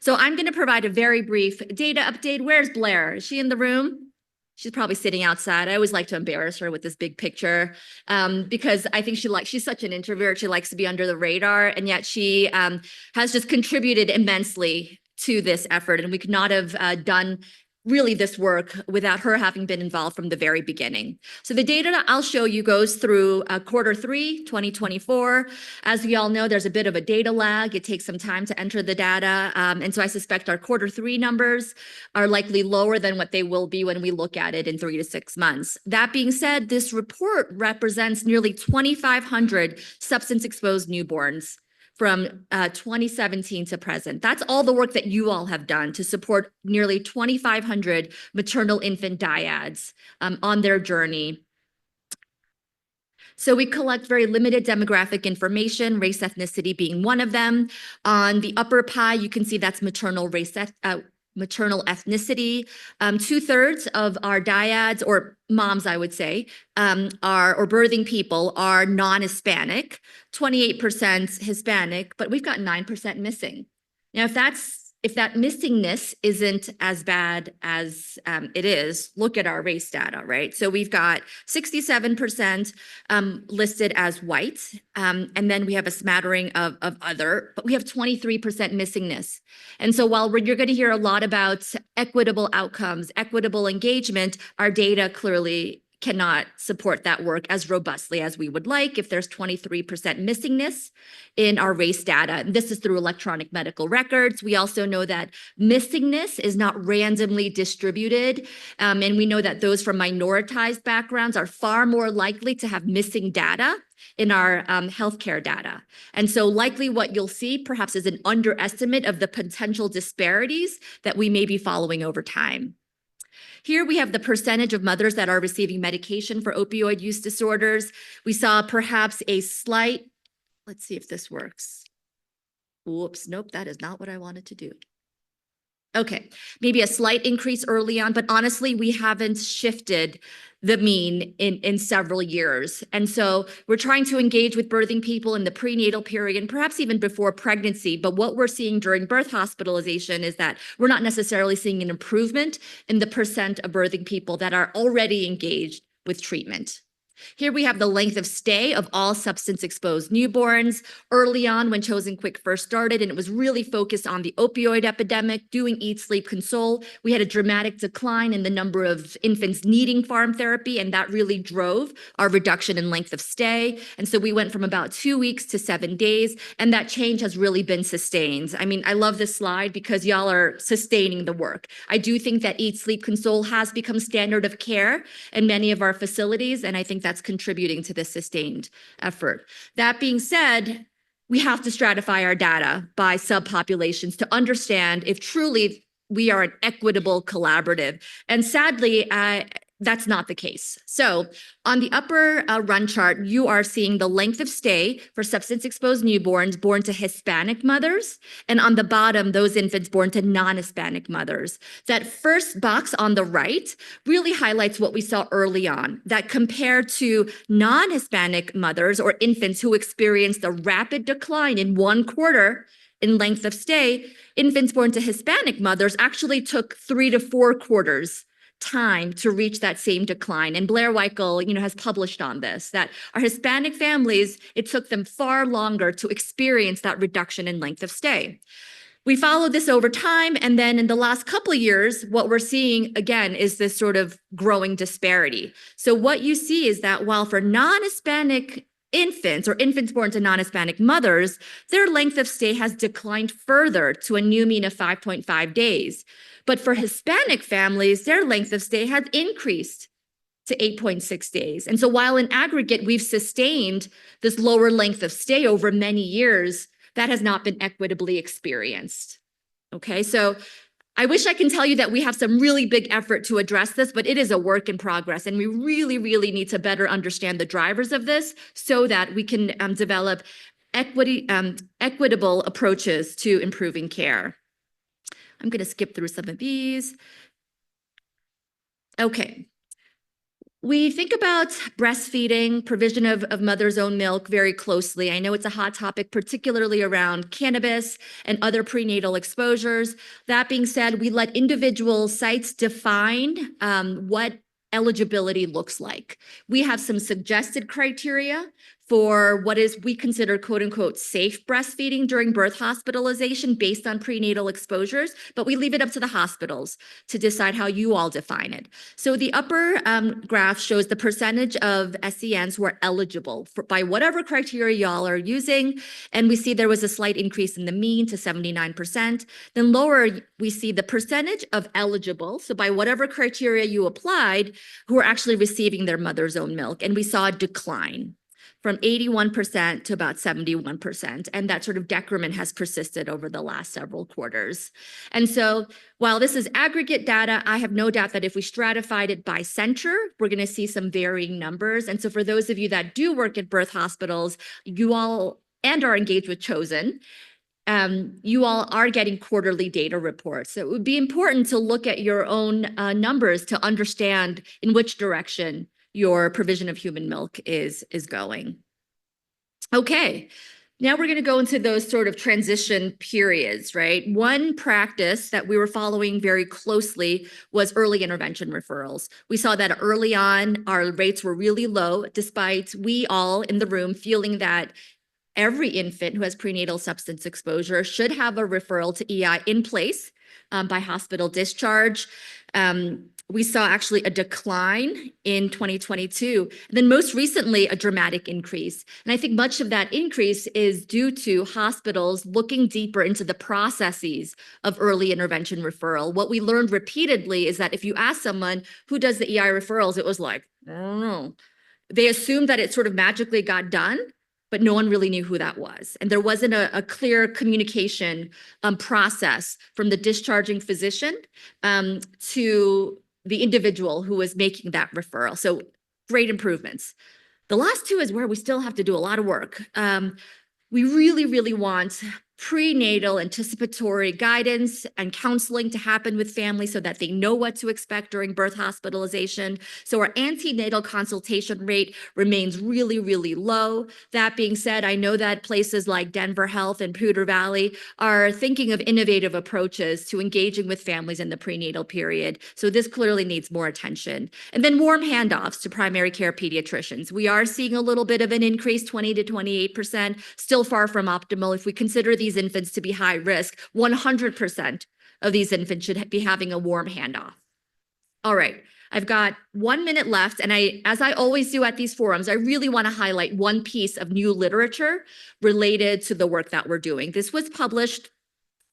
So I'm going to provide a very brief data update. Where's Blair? Is she in the room? She's probably sitting outside. I always like to embarrass her with this big picture because I think she's such an introvert. She likes to be under the radar, and yet she has just contributed immensely to this effort. And we could not have done really this work without her having been involved from the very beginning. So the data that I'll show you goes through Q3 2024. As we all know, there's a bit of a data lag. It takes some time to enter the data. And so I suspect our Q3 numbers are likely lower than what they will be when we look at it in 3 to 6 months. That being said, this report represents nearly 2,500 substance-exposed newborns from 2017 to present. That's all the work that you all have done to support nearly 2,500 maternal infant dyads on their journey. So we collect very limited demographic information, race, ethnicity being one of them. On the upper pie, you can see that's maternal maternal ethnicity. 2/3 of our dyads, or moms, I would say, or birthing people are non-Hispanic, 28% Hispanic, but we've got 9% missing. Now, if that missingness isn't as bad as it is, look at our race data, right? So we've got 67% listed as white, and then we have a smattering of other, but we have 23% missingness. And so while you're going to hear a lot about equitable outcomes, equitable engagement, our data clearly cannot support that work as robustly as we would like if there's 23% missingness in our race data. This is through electronic medical records. We also know that missingness is not randomly distributed. And we know that those from minoritized backgrounds are far more likely to have missing data in our healthcare data. And so likely what you'll see perhaps is an underestimate of the potential disparities that we may be following over time. Here we have the percentage of mothers that are receiving medication for opioid use disorders. We saw perhaps a slight, let's see if this works. Whoops, nope, that is not what I wanted to do. Okay, maybe a slight increase early on, but honestly, we haven't shifted the mean in several years. And so we're trying to engage with birthing people in the prenatal period, and perhaps even before pregnancy. But what we're seeing during birth hospitalization is that we're not necessarily seeing an improvement in the percent of birthing people that are already engaged with treatment. Here we have the length of stay of all substance-exposed newborns early on when Chosen Quick first started, and it was really focused on the opioid epidemic, doing Eat, Sleep, Console. We had a dramatic decline in the number of infants needing farm therapy, and that really drove our reduction in length of stay. And so we went from about 2 weeks to 7 days, and that change has really been sustained. I mean, I love this slide because y'all are sustaining the work. I do think that Eat, Sleep, Console has become standard of care in many of our facilities, and I think that's contributing to this sustained effort. That being said, we have to stratify our data by subpopulations to understand if truly we are an equitable collaborative. And sadly, that's not the case. So on the upper run chart, you are seeing the length of stay for substance-exposed newborns born to Hispanic mothers, and on the bottom, those infants born to non-Hispanic mothers. That first box on the right really highlights what we saw early on, that compared to non-Hispanic mothers or infants who experienced a rapid decline in 1 quarter in length of stay, infants born to Hispanic mothers actually took 3 to 4 quarters time to reach that same decline. And Blair Weikel, has published on this, that our Hispanic families, it took them far longer to experience that reduction in length of stay. We followed this over time, and then in the last couple of years, what we're seeing again is this sort of growing disparity. So what you see is that while for non-Hispanic infants or infants born to non-Hispanic mothers, their length of stay has declined further to a new mean of 5.5 days. But for Hispanic families, their length of stay has increased to 8.6 days. And so while in aggregate, we've sustained this lower length of stay over many years, that has not been equitably experienced. Okay, so I wish I can tell you that we have some really big effort to address this, but it is a work in progress. And we really, really need to better understand the drivers of this so that we can develop equitable approaches to improving care. I'm going to skip through some of these. Okay. We think about breastfeeding, provision of mother's own milk very closely. I know it's a hot topic, particularly around cannabis and other prenatal exposures. That being said, we let individual sites define what eligibility looks like. We have some suggested criteria for what is we consider quote unquote safe breastfeeding during birth hospitalization based on prenatal exposures, but we leave it up to the hospitals to decide how you all define it. So the upper graph shows the percentage of SENs who are eligible by whatever criteria y'all are using. And we see there was a slight increase in the mean to 79%. Then lower, we see the percentage of eligible, so by whatever criteria you applied, who are actually receiving their mother's own milk. And we saw a decline from 81% to about 71%. And that sort of decrement has persisted over the last several quarters. And so while this is aggregate data, I have no doubt that if we stratified it by center, we're going to see some varying numbers. And so for those of you that do work at birth hospitals, you all and are engaged with Chosen, you all are getting quarterly data reports. So it would be important to look at your own numbers to understand in which direction your provision of human milk is going. Okay, now we're going to go into those sort of transition periods, right? One practice that we were following very closely was early intervention referrals. We saw that early on, our rates were really low, despite we all in the room feeling that every infant who has prenatal substance exposure should have a referral to EI in place by hospital discharge. We saw actually a decline in 2022, and then most recently a dramatic increase. And I think much of that increase is due to hospitals looking deeper into the processes of early intervention referral. What we learned repeatedly is that if you ask someone who does the EI referrals, it was like, I don't know. They assumed that it sort of magically got done, but no one really knew who that was. And there wasn't a clear communication process from the discharging physician to the individual who was making that referral. So great improvements. The last two is where we still have to do a lot of work. We really, really want prenatal anticipatory guidance and counseling to happen with families so that they know what to expect during birth hospitalization. So our antenatal consultation rate remains really, really low. That being said, I know that places like Denver Health and Poudre Valley are thinking of innovative approaches to engaging with families in the prenatal period. So this clearly needs more attention. And then warm handoffs to primary care pediatricians. We are seeing a little bit of an increase, 20 to 28%, still far from optimal. If we consider these infants to be high risk, 100% of these infants should be having a warm handoff. All right, I've got 1 minute left, and as I always do at these forums, I really want to highlight one piece of new literature related to the work that we're doing. This was published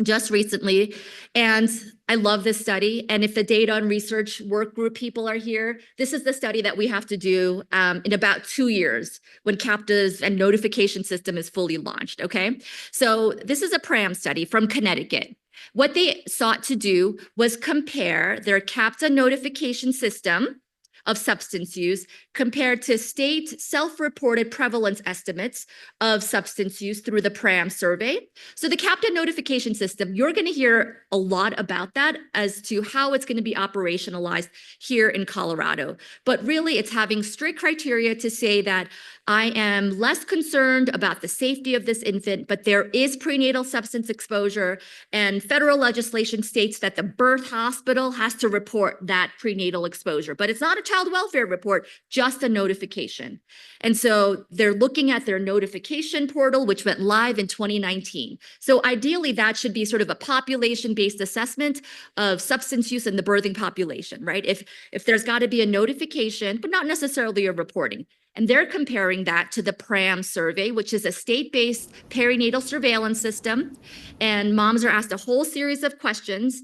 just recently, and I love this study. And if the data and research work group people are here, this is the study that we have to do in about 2 years when CAPTA's and notification system is fully launched, okay? So this is a PRAM study from Connecticut. What they sought to do was compare their CAPTA notification system of substance use compared to state self-reported prevalence estimates of substance use through the PRAM survey. So the CAPTA notification system, you're going to hear a lot about that as to how it's going to be operationalized here in Colorado. But really, it's having strict criteria to say that I am less concerned about the safety of this infant, but there is prenatal substance exposure, and federal legislation states that the birth hospital has to report that prenatal exposure. But it's not a child welfare report, just a notification. And so they're looking at their notification portal, which went live in 2019. So ideally, that should be sort of a population-based assessment of substance use in the birthing population, right? If there's got to be a notification, but not necessarily a reporting. And they're comparing that to the PRAM survey, which is a state-based perinatal surveillance system. And moms are asked a whole series of questions,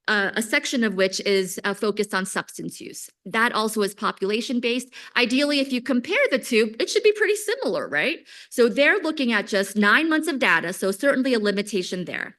a section of which is focused on substance use. That also is population-based. Ideally, if you compare the two, it should be pretty similar, right? So they're looking at just 9 months of data, so certainly a limitation there.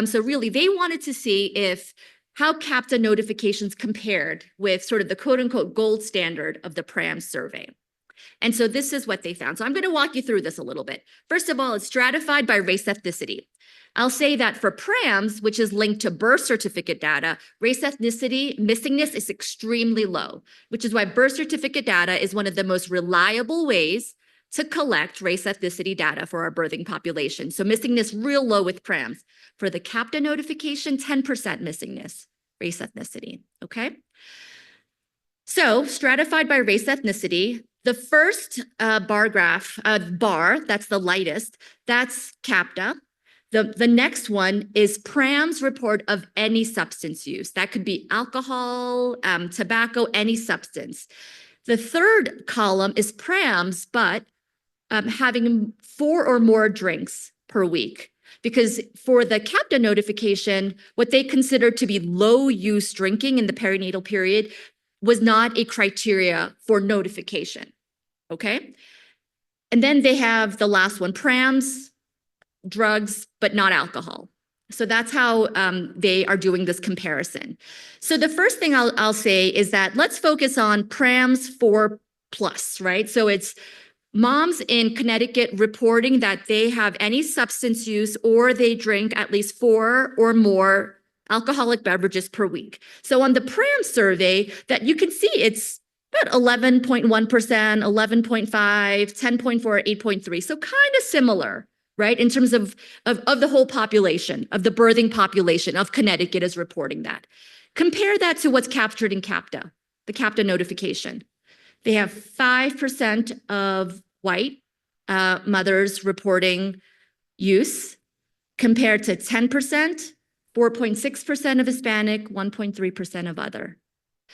So really, they wanted to see how CAPTA notifications compared with sort of the quote-unquote gold standard of the PRAM survey. And so this is what they found. So I'm going to walk you through this a little bit. First of all, it's stratified by race ethnicity. I'll say that for PRAMS, which is linked to birth certificate data, race ethnicity missingness is extremely low, which is why birth certificate data is one of the most reliable ways to collect race ethnicity data for our birthing population. So missingness real low with PRAMS. For the CAPTA notification, 10% missingness, race ethnicity, okay? So stratified by race ethnicity, the first bar graph, that's the lightest, that's CAPTA. The next one is PRAM's report of any substance use. That could be alcohol, tobacco, any substance. The third column is PRAM's, but having 4 or more drinks per week. Because for the CAPTA notification, what they considered to be low use drinking in the perinatal period was not a criteria for notification, okay? And then they have the last one, PRAMs, drugs, but not alcohol. So that's how they are doing this comparison. So the first thing I'll say is that let's focus on PRAMs 4+, right? So it's moms in Connecticut reporting that they have any substance use or they drink at least 4 or more alcoholic beverages per week. So on the PRAM survey that you can see it's about 11.1%, 11.5, 10.4, 8.3. So kind of similar, right? In terms of the whole population, of the birthing population of Connecticut is reporting that. Compare that to what's captured in CAPTA, the CAPTA notification. They have 5% of white mothers reporting use compared to 10%, 4.6% of Hispanic, 1.3% of other.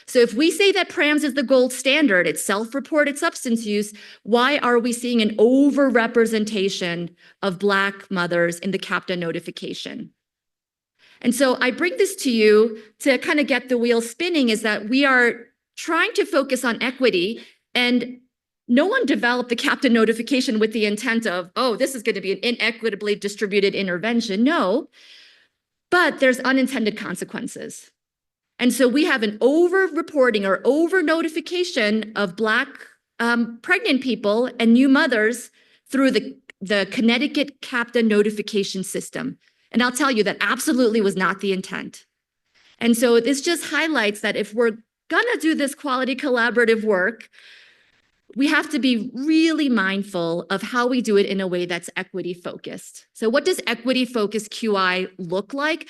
So if we say that PRAMS is the gold standard, it's self-reported substance use, why are we seeing an overrepresentation of Black mothers in the CAPTA notification? And so I bring this to you to kind of get the wheel spinning, is that we are trying to focus on equity, and no one developed the CAPTA notification with the intent of, oh, this is going to be an inequitably distributed intervention. No, but there's unintended consequences. And so we have an over-reporting or over-notification of Black pregnant people and new mothers through the Connecticut CAPTA notification system. And I'll tell you that absolutely was not the intent. And so this just highlights that if we're gonna do this quality collaborative work, we have to be really mindful of how we do it in a way that's equity focused. So what does equity focused QI look like?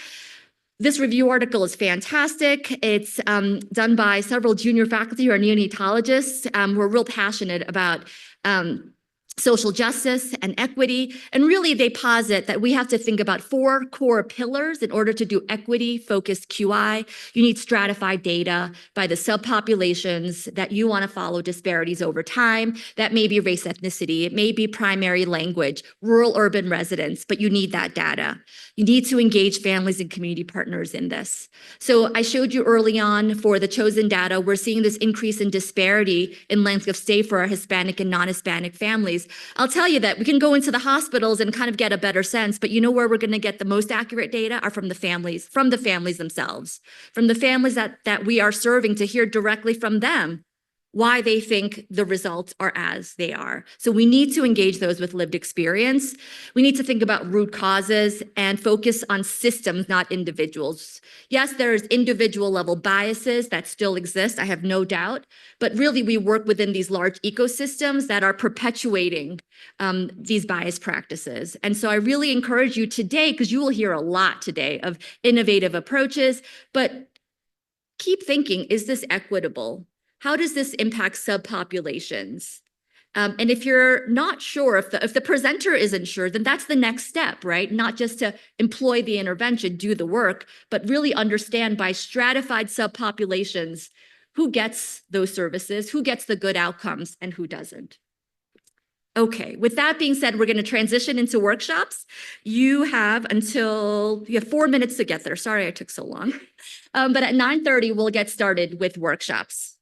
This review article is fantastic. It's done by several junior faculty who are neonatologists who are real passionate about social justice and equity. And really, they posit that we have to think about 4 core pillars in order to do equity-focused QI. You need stratified data by the subpopulations that you want to follow disparities over time. That may be race ethnicity. It may be primary language, rural urban residents, but you need that data. You need to engage families and community partners in this. So I showed you early on for the chosen data, we're seeing this increase in disparity in length of stay for our Hispanic and non-Hispanic families. I'll tell you that we can go into the hospitals and kind of get a better sense, but you know where we're going to get the most accurate data are from the families themselves, from the families that we are serving, to hear directly from them why they think the results are as they are. So we need to engage those with lived experience. We need to think about root causes and focus on systems, not individuals. Yes, there's individual level biases that still exist, I have no doubt, but really we work within these large ecosystems that are perpetuating these bias practices. And so I really encourage you today, because you will hear a lot today of innovative approaches, but keep thinking, is this equitable? How does this impact subpopulations? And if you're not sure, if the presenter isn't sure, then that's the next step, right? Not just to employ the intervention, do the work, but really understand by stratified subpopulations who gets those services, who gets the good outcomes, and who doesn't. Okay, with that being said, we're going to transition into workshops. You have 4 minutes to get there. Sorry I took so long. But at 9:30, we'll get started with workshops.